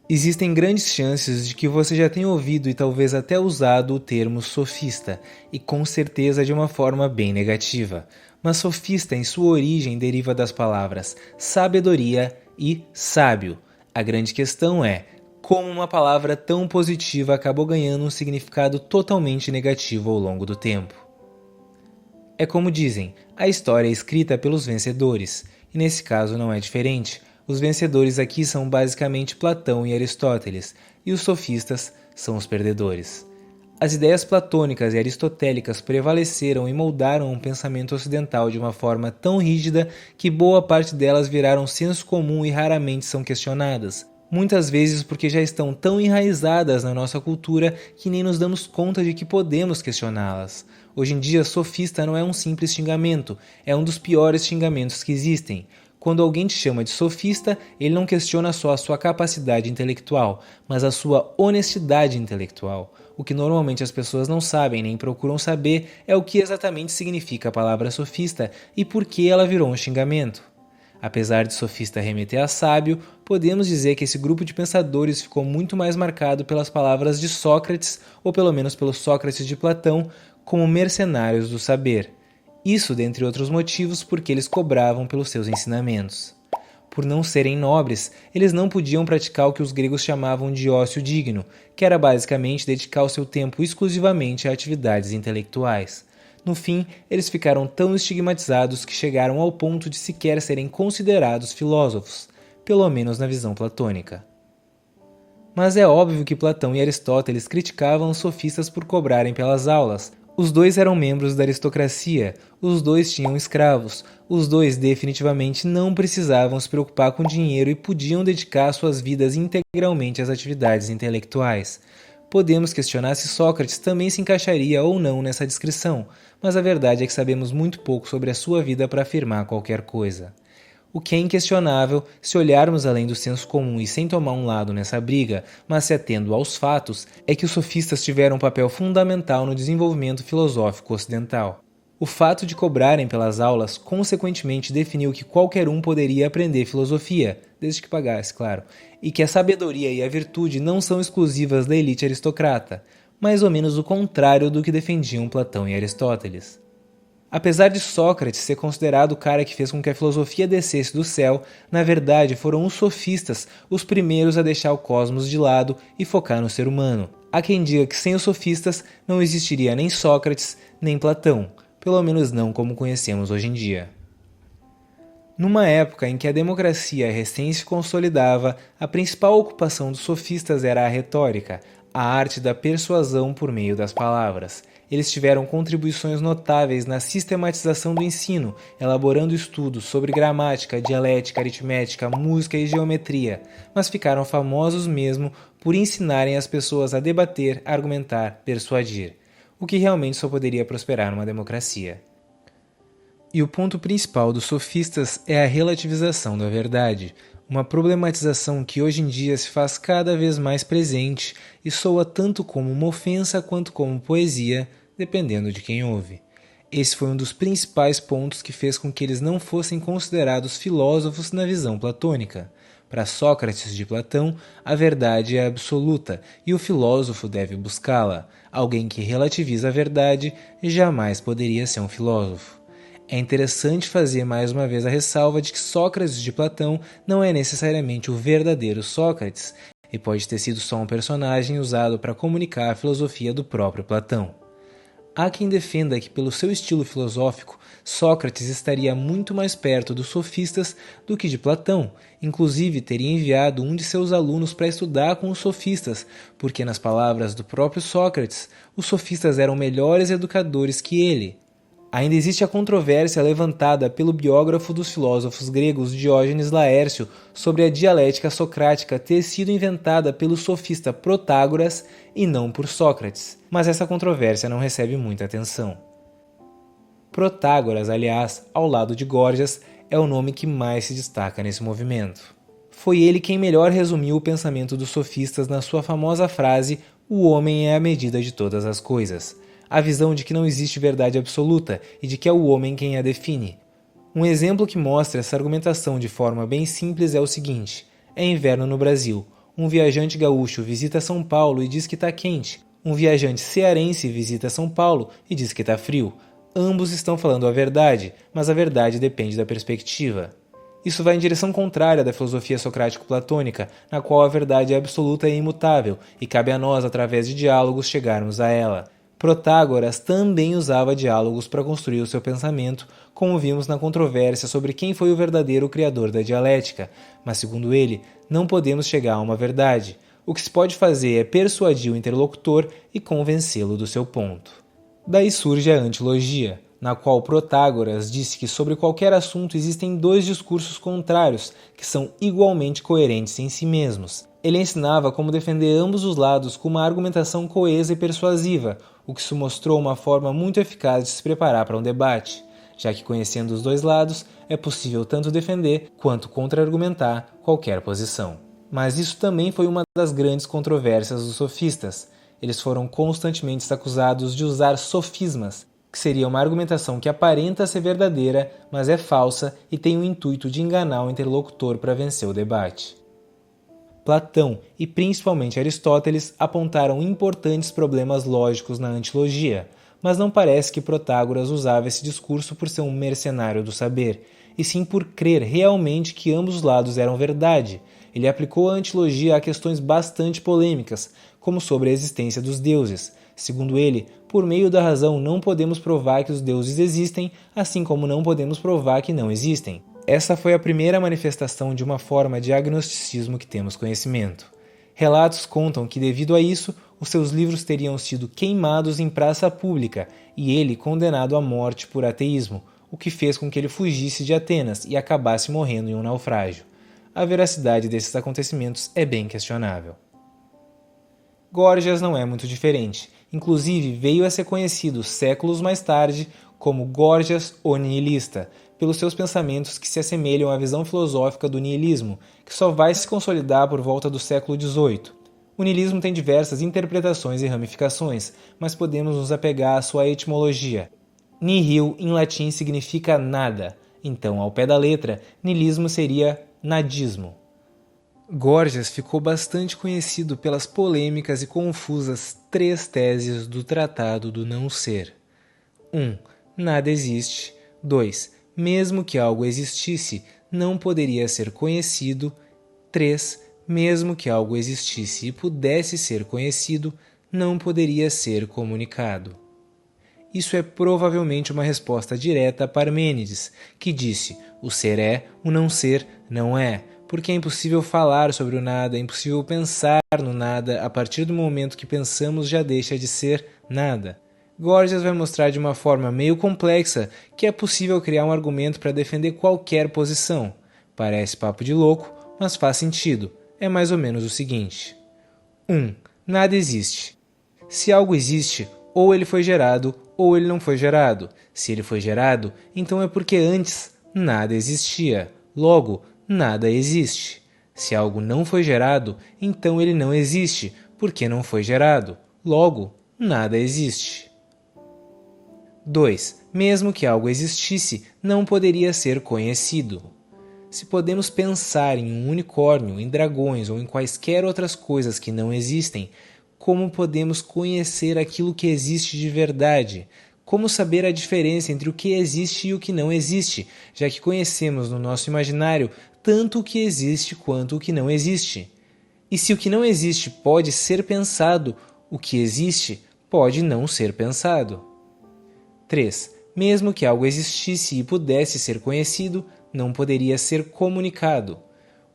Existem grandes chances de que você já tenha ouvido e talvez até usado o termo sofista, e com certeza de uma forma bem negativa. Mas sofista em sua origem deriva das palavras sabedoria e sábio. A grande questão é como uma palavra tão positiva acabou ganhando um significado totalmente negativo ao longo do tempo. É como dizem, a história é escrita pelos vencedores, e nesse caso não é diferente. Os vencedores aqui são basicamente Platão e Aristóteles, e os sofistas são os perdedores. As ideias platônicas e aristotélicas prevaleceram e moldaram o pensamento ocidental de uma forma tão rígida que boa parte delas viraram senso comum e raramente são questionadas. Muitas vezes porque já estão tão enraizadas na nossa cultura que nem nos damos conta de que podemos questioná-las. Hoje em dia, sofista não é um simples xingamento, é um dos piores xingamentos que existem. Quando alguém te chama de sofista, ele não questiona só a sua capacidade intelectual, mas a sua honestidade intelectual. O que normalmente as pessoas não sabem nem procuram saber é o que exatamente significa a palavra sofista e por que ela virou um xingamento. Apesar de sofista remeter a sábio, podemos dizer que esse grupo de pensadores ficou muito mais marcado pelas palavras de Sócrates, ou pelo menos pelo Sócrates de Platão, como mercenários do saber. Isso, dentre outros motivos, porque eles cobravam pelos seus ensinamentos. Por não serem nobres, eles não podiam praticar o que os gregos chamavam de ócio digno, que era basicamente dedicar o seu tempo exclusivamente a atividades intelectuais. No fim, eles ficaram tão estigmatizados que chegaram ao ponto de sequer serem considerados filósofos, pelo menos na visão platônica. Mas é óbvio que Platão e Aristóteles criticavam os sofistas por cobrarem pelas aulas. Os dois eram membros da aristocracia, os dois tinham escravos, os dois definitivamente não precisavam se preocupar com dinheiro e podiam dedicar suas vidas integralmente às atividades intelectuais. Podemos questionar se Sócrates também se encaixaria ou não nessa descrição, mas a verdade é que sabemos muito pouco sobre a sua vida para afirmar qualquer coisa. O que é inquestionável, se olharmos além do senso comum e sem tomar um lado nessa briga, mas se atendo aos fatos, é que os sofistas tiveram um papel fundamental no desenvolvimento filosófico ocidental. O fato de cobrarem pelas aulas, consequentemente, definiu que qualquer um poderia aprender filosofia, desde que pagasse, claro, e que a sabedoria e a virtude não são exclusivas da elite aristocrata, mais ou menos o contrário do que defendiam Platão e Aristóteles. Apesar de Sócrates ser considerado o cara que fez com que a filosofia descesse do céu, na verdade foram os sofistas os primeiros a deixar o cosmos de lado e focar no ser humano. Há quem diga que sem os sofistas não existiria nem Sócrates nem Platão, pelo menos não como conhecemos hoje em dia. Numa época em que a democracia recém se consolidava, a principal ocupação dos sofistas era a retórica, a arte da persuasão por meio das palavras. Eles tiveram contribuições notáveis na sistematização do ensino, elaborando estudos sobre gramática, dialética, aritmética, música e geometria, mas ficaram famosos mesmo por ensinarem as pessoas a debater, argumentar, persuadir, o que realmente só poderia prosperar numa democracia. E o ponto principal dos sofistas é a relativização da verdade, uma problematização que hoje em dia se faz cada vez mais presente e soa tanto como uma ofensa quanto como poesia, dependendo de quem ouve. Esse foi um dos principais pontos que fez com que eles não fossem considerados filósofos na visão platônica. Para Sócrates de Platão, a verdade é absoluta e o filósofo deve buscá-la. Alguém que relativiza a verdade jamais poderia ser um filósofo. É interessante fazer mais uma vez a ressalva de que Sócrates de Platão não é necessariamente o verdadeiro Sócrates, e pode ter sido só um personagem usado para comunicar a filosofia do próprio Platão. Há quem defenda que, pelo seu estilo filosófico, Sócrates estaria muito mais perto dos sofistas do que de Platão, inclusive teria enviado um de seus alunos para estudar com os sofistas, porque, nas palavras do próprio Sócrates, os sofistas eram melhores educadores que ele. Ainda existe a controvérsia levantada pelo biógrafo dos filósofos gregos Diógenes Laércio sobre a dialética socrática ter sido inventada pelo sofista Protágoras e não por Sócrates, mas essa controvérsia não recebe muita atenção. Protágoras, aliás, ao lado de Górgias, é o nome que mais se destaca nesse movimento. Foi ele quem melhor resumiu o pensamento dos sofistas na sua famosa frase "O homem é a medida de todas as coisas", a visão de que não existe verdade absoluta e de que é o homem quem a define. Um exemplo que mostra essa argumentação de forma bem simples é o seguinte: é inverno no Brasil. Um viajante gaúcho visita São Paulo e diz que está quente. Um viajante cearense visita São Paulo e diz que está frio. Ambos estão falando a verdade, mas a verdade depende da perspectiva. Isso vai em direção contrária da filosofia socrático-platônica, na qual a verdade é absoluta e imutável, e cabe a nós, através de diálogos, chegarmos a ela. Protágoras também usava diálogos para construir o seu pensamento, como vimos na controvérsia sobre quem foi o verdadeiro criador da dialética, mas segundo ele, não podemos chegar a uma verdade. O que se pode fazer é persuadir o interlocutor e convencê-lo do seu ponto. Daí surge a antilogia, na qual Protágoras disse que sobre qualquer assunto existem dois discursos contrários, que são igualmente coerentes em si mesmos. Ele ensinava como defender ambos os lados com uma argumentação coesa e persuasiva, o que se mostrou uma forma muito eficaz de se preparar para um debate, já que conhecendo os dois lados, é possível tanto defender quanto contra-argumentar qualquer posição. Mas isso também foi uma das grandes controvérsias dos sofistas. Eles foram constantemente acusados de usar sofismas, que seria uma argumentação que aparenta ser verdadeira, mas é falsa e tem o intuito de enganar o interlocutor para vencer o debate. Platão e principalmente Aristóteles apontaram importantes problemas lógicos na antilogia, mas não parece que Protágoras usava esse discurso por ser um mercenário do saber, e sim por crer realmente que ambos os lados eram verdade. Ele aplicou a antilogia a questões bastante polêmicas, como sobre a existência dos deuses. Segundo ele, por meio da razão não podemos provar que os deuses existem, assim como não podemos provar que não existem. Essa foi a primeira manifestação de uma forma de agnosticismo que temos conhecimento. Relatos contam que, devido a isso, os seus livros teriam sido queimados em praça pública e ele condenado à morte por ateísmo, o que fez com que ele fugisse de Atenas e acabasse morrendo em um naufrágio. A veracidade desses acontecimentos é bem questionável. Górgias não é muito diferente. Inclusive, veio a ser conhecido séculos mais tarde como Górgias o nihilista, pelos seus pensamentos que se assemelham à visão filosófica do nihilismo, que só vai se consolidar por volta do século XVIII. O nihilismo tem diversas interpretações e ramificações, mas podemos nos apegar à sua etimologia. Nihil, em latim, significa nada, então, ao pé da letra, nihilismo seria nadismo. Górgias ficou bastante conhecido pelas polêmicas e confusas três teses do Tratado do Não Ser. 1. Nada existe. 2. Mesmo que algo existisse, não poderia ser conhecido. 3. Mesmo que algo existisse e pudesse ser conhecido, não poderia ser comunicado. Isso é provavelmente uma resposta direta a Parmênides, que disse: o ser é, o não ser não é. Porque é impossível falar sobre o nada, é impossível pensar no nada, a partir do momento que pensamos já deixa de ser nada. Górgias vai mostrar de uma forma meio complexa que é possível criar um argumento para defender qualquer posição. Parece papo de louco, mas faz sentido. É mais ou menos o seguinte. 1. Nada existe. Se algo existe, ou ele foi gerado, ou ele não foi gerado. Se ele foi gerado, então é porque antes nada existia. Logo, nada existe. Se algo não foi gerado, então ele não existe, porque não foi gerado. Logo, nada existe. 2. Mesmo que algo existisse, não poderia ser conhecido. Se podemos pensar em um unicórnio, em dragões ou em quaisquer outras coisas que não existem, como podemos conhecer aquilo que existe de verdade? Como saber a diferença entre o que existe e o que não existe, já que conhecemos no nosso imaginário tanto o que existe quanto o que não existe? E se o que não existe pode ser pensado, o que existe pode não ser pensado. 3. Mesmo que algo existisse e pudesse ser conhecido, não poderia ser comunicado.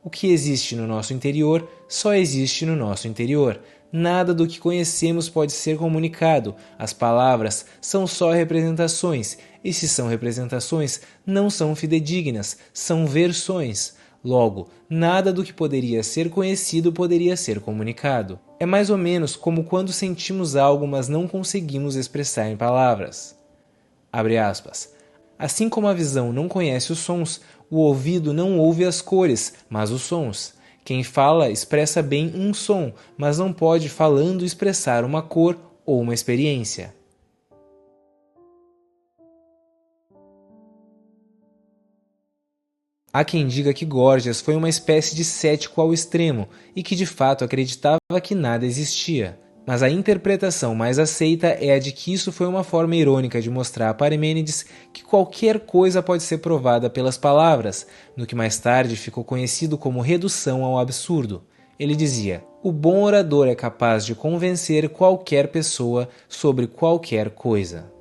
O que existe no nosso interior só existe no nosso interior. Nada do que conhecemos pode ser comunicado. As palavras são só representações, e se são representações, não são fidedignas, são versões. Logo, nada do que poderia ser conhecido poderia ser comunicado. É mais ou menos como quando sentimos algo, mas não conseguimos expressar em palavras. Abre aspas. Assim como a visão não conhece os sons, o ouvido não ouve as cores, mas os sons. Quem fala expressa bem um som, mas não pode falando expressar uma cor ou uma experiência. Há quem diga que Górgias foi uma espécie de cético ao extremo e que de fato acreditava que nada existia. Mas a interpretação mais aceita é a de que isso foi uma forma irônica de mostrar a Parmênides que qualquer coisa pode ser provada pelas palavras, no que mais tarde ficou conhecido como redução ao absurdo. Ele dizia: o bom orador é capaz de convencer qualquer pessoa sobre qualquer coisa.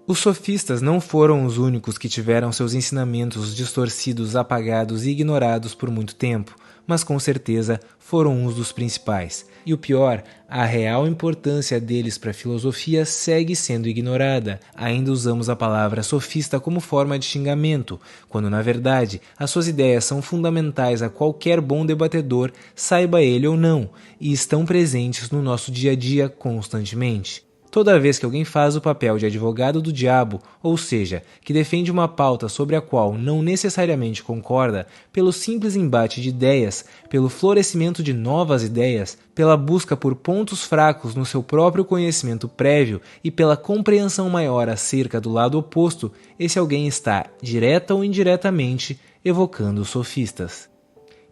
Os sofistas não foram os únicos que tiveram seus ensinamentos distorcidos, apagados e ignorados por muito tempo, mas com certeza foram uns dos principais. E o pior, a real importância deles para a filosofia segue sendo ignorada. Ainda usamos a palavra sofista como forma de xingamento, quando na verdade as suas ideias são fundamentais a qualquer bom debatedor, saiba ele ou não, e estão presentes no nosso dia a dia constantemente. Toda vez que alguém faz o papel de advogado do diabo, ou seja, que defende uma pauta sobre a qual não necessariamente concorda, pelo simples embate de ideias, pelo florescimento de novas ideias, pela busca por pontos fracos no seu próprio conhecimento prévio e pela compreensão maior acerca do lado oposto, esse alguém está, direta ou indiretamente, evocando os sofistas.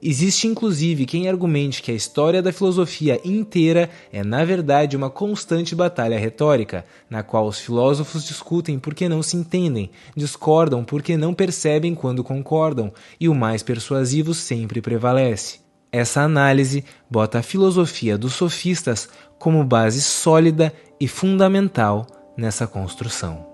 Existe inclusive quem argumente que a história da filosofia inteira é na verdade uma constante batalha retórica, na qual os filósofos discutem porque não se entendem, discordam porque não percebem quando concordam, e o mais persuasivo sempre prevalece. Essa análise bota a filosofia dos sofistas como base sólida e fundamental nessa construção.